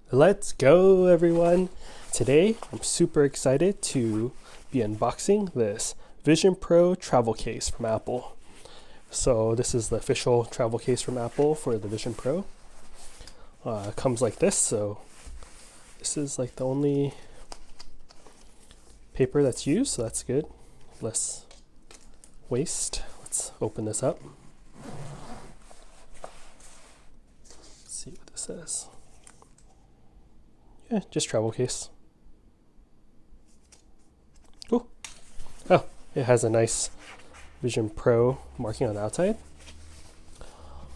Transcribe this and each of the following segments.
Let's go, everyone. Today, I'm super excited to be unboxing this Vision Pro travel case from Apple. So this is the official travel case from Apple for the Vision Pro. It comes like this, so this is like the only paper that's used, so that's good. Less waste. Let's open this up. Let's see what this says. Yeah, just travel case. Cool. Oh, it has a nice Vision Pro marking on the outside.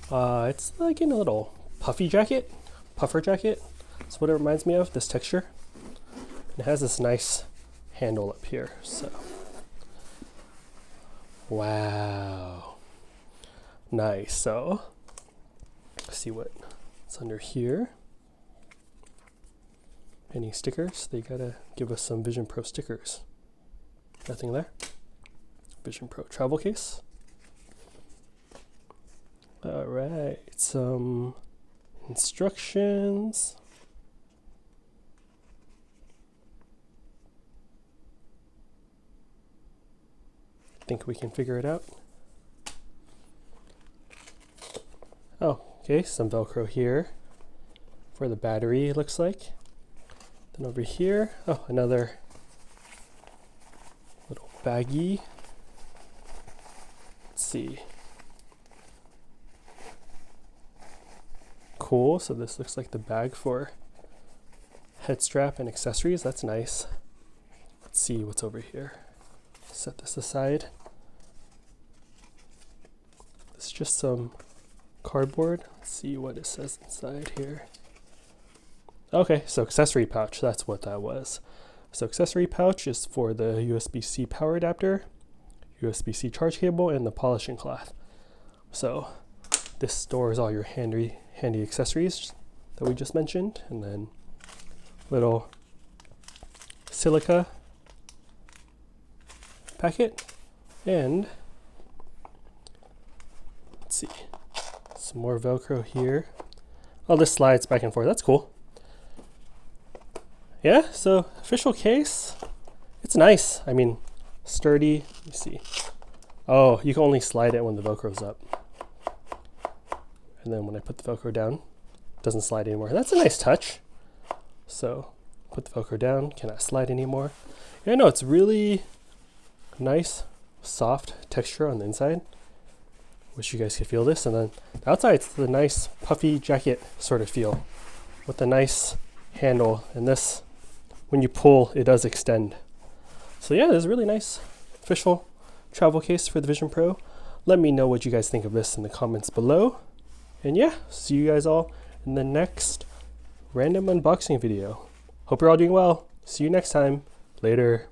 It's like in a little puffer jacket. That's what it reminds me of, this texture. It has this nice handle up here, so. Wow. Nice, so let's see what's under here. Any stickers? They gotta give us some Vision Pro stickers. Nothing there. Vision Pro travel case. All right, some instructions. Think we can figure it out. Oh, okay, some Velcro here for the battery, it looks like. Then over here, oh, another little baggie. Let's see. Cool, so this looks like the bag for head strap and accessories. That's nice. Let's see what's over here. Set this aside. This is just some cardboard. Let's see what it says inside here. Okay, so accessory pouch, that's what that was. So accessory pouch is for the USB-C power adapter, USB-C charge cable, and the polishing cloth. So this stores all your handy accessories that we just mentioned, and then little silica packet, and let's see, some more Velcro here. Oh, this slides back and forth, that's cool. Yeah, so official case, it's nice. I mean, sturdy. Let me see. Oh, you can only slide it when the Velcro's up. And then when I put the Velcro down, it doesn't slide anymore. That's a nice touch. So, put the Velcro down, cannot slide anymore. Yeah, no, it's really nice, soft texture on the inside. Wish you guys could feel this. And then the outside, it's the nice puffy jacket sort of feel with a nice handle, and this, when you pull, it does extend. So yeah, this is a really nice official travel case for the Vision Pro. Let me know what you guys think of this in the comments below. And yeah, see you guys all in the next random unboxing video. Hope you're all doing well. See you next time. Later.